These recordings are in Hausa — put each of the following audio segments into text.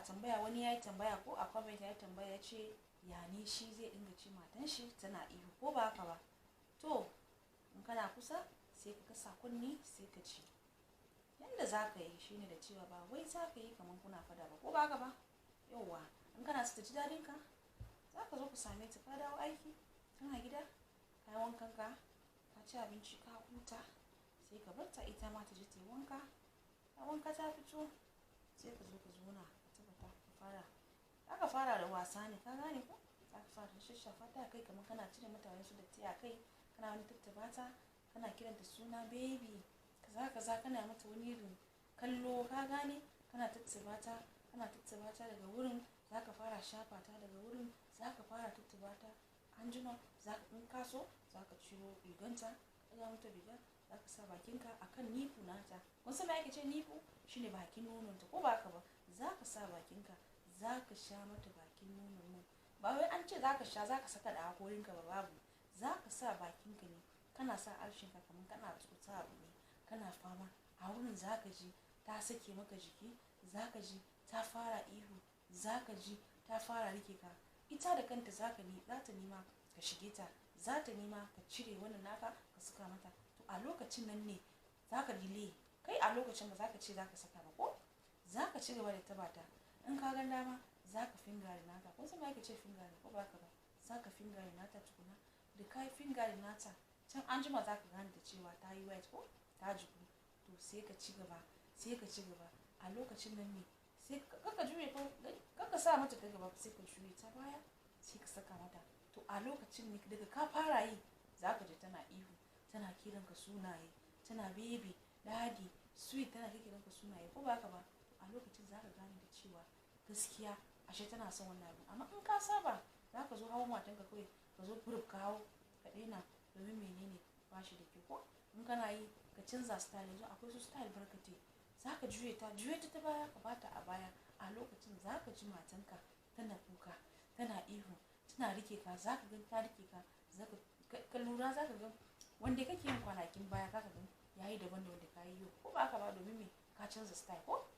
tambaya, wani ya yi tambaya ko a comment ya yi tambaya ya ce ya ne shi zai dinga ci matan shi tana ihu, ko ba haka ba? To in kana kusa sai ka kasa kunni sai ka ci. Yanda za ka yi shine da cewa ba wai za ka yi kamar kuna fada ba, ko ba haka ba? Yauwa, in kana so ta ji daɗin ka, za ka zo ku same ta, ka dawo aiki tana gida, ka yi wankan ka ci abinci ka huta, sai ka bar ta ita ma ta je ta yi wanka. Ta wanka ta fito sai ka zo ka zauna ka tabbata ka fara da wasa ne, ka gane ko? Za ka fara shashafa ta kai kamar kana cire mata wasu datti a kai, kana wani tattaba ta, kana kiranta suna baby, kaza kana mata wani irin kallo, ka gane? Kana tattaba ta daga wurin, za ka fara shafa ta daga wurin, za ka fara tattaba ta. Anjima in ka so za ka ciro riganta, ka ɗaga mata riga, za ka sa bakinka a kan nifu nata. Kun san me ake ce nifu? Shine bakin nononta, ko ba haka ba? Za ka sa bakinka, za ka sha mata bakin nonon nan. Ba wai an ce za ka sha za ka saka da hakorinka ba, babu. Za ka sa bakinka ne, kana sa harshenka kamar kana tsotsa abu ne, kana fama. A wurin za ka ji ta sake maka jiki, za ka ji ta fara ihu, za ka ji ta fara rike ka. Ita da kanta za ta nema ka shige ta, za ta nema ka cire wannan naka ka saka mata. To a lokacin nan ne za ka delay, kai a lokacin ba za ka ce za ka saka ba, ko? Za ka ci gaba da taba ta. In ka gan dama za ka fingare nata. Kun san me ake ce fingare, ko ba haka ba? Za ka fingare nata tukuna. Da ka yi fingare nata, can anjima za ka gane da cewa ta yi wet, ko ta jiku. To sai ka ci gaba. A lokacin nan ne sai ka juye ko ka sa mata ta gaba, sai ka juye ta baya, sai ka saka mata. To a lokacin ne daga ka fara yi, za ka ji tana ihu, tana kiranka sunaye, tana baby, daddy, sweet, tana kiranka sunaye, ko ba haka ba? A lokacin za ka gane da cewa gaskiya ashe tana son wannan abu. Amma in ka saba, za ka zo hawan matanka kawai, ka zo group ka hau ka daina, domin menene ba shi da kyau, ko? In kana yi ka canza style, yanzu akwai su style barkatai. Za ka juye ta baya, ka bata a baya. A lokacin za ka ji matanka tana kuka, tana ihu, tana rike ka, za ka gan ta rike ka, ka lura za ka gan wanda kake yin kwanakin baya, ka gan yayi daban da wanda ka yi yau, ko ba haka ba? Domin me? Ka canza style, ko?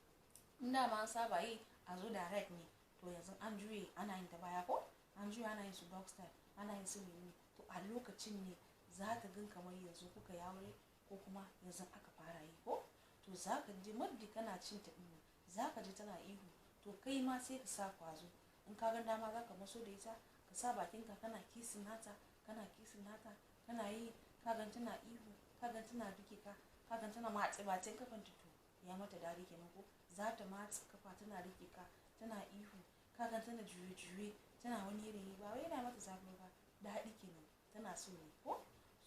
In da ma an saba yi a zo direct ne, to yanzu an juye ana yin ta baya, ko? An juye ana yin su dog style, ana yin su menene. To a lokacin ne za ka gan kamar yanzu kuka yi aure, ko kuma yanzu aka fara yi, ko? To za ka ji maddi kana cin ta ɗin, za ka ji tana ihu. To kai ma sai ka sa kwazo. In ka gan dama za ka maso da ita, ka sa bakinka kana kissing nata, kana yi, ka gan tana ihu, ka gan tana rike ka, ka gan tana matse kafanta, to ya mata dadi kenan, ko? Za ta matse kafa tana rike ka, tana ihu, ka gan tana juye, tana wani irin yi, ba wai yana mata zafi ba, daɗi kenan, tana so ne, ko?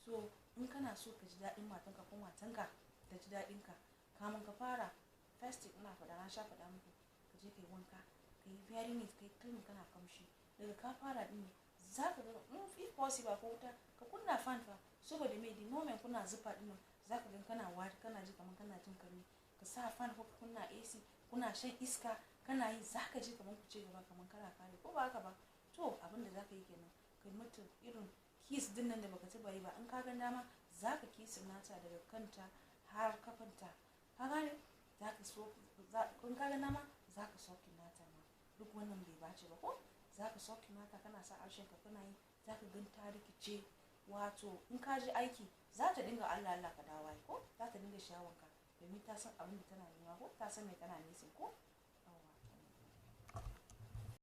So in kana so ka ji daɗin matanka ko matanka ta ji daɗin ka, kamun ka fara first thing ina faɗa, na sha faɗa muku, ka je ka yi wanka, ka yi very neat, ka yi clean, kana kamshi. Daga ka fara ɗin ne za ka ga if possible ko wuta ka kunna fan fa, saboda me, the moment kuna zufa ɗin nan za ka gan kana wari, kana ji kamar kana jin karni. Ka sa fan ko ka kunna AC, kuna shan iska, kana yi, za ka ji kamar ku ce gaba, kamar kana kare, ko ba haka ba? To abin da za ka yi kenan, ka yi mata irin kiss din nan da baka taba yi ba. In ka gan dama za ka kiss nata daga kanta har kafanta, ka gane? In ka gan dama za ka soki nata ma, duk wannan bai bace ba, ko? Za ka soki nata, kana sa harshenka kana yi, za ka gan ta rikice. Wato in ka je aiki za ta dinga Allah ka dawo, ko? Za ta dinga shawanka, domin ta san abin da tana nema, ko ta san me tana nisa, ko?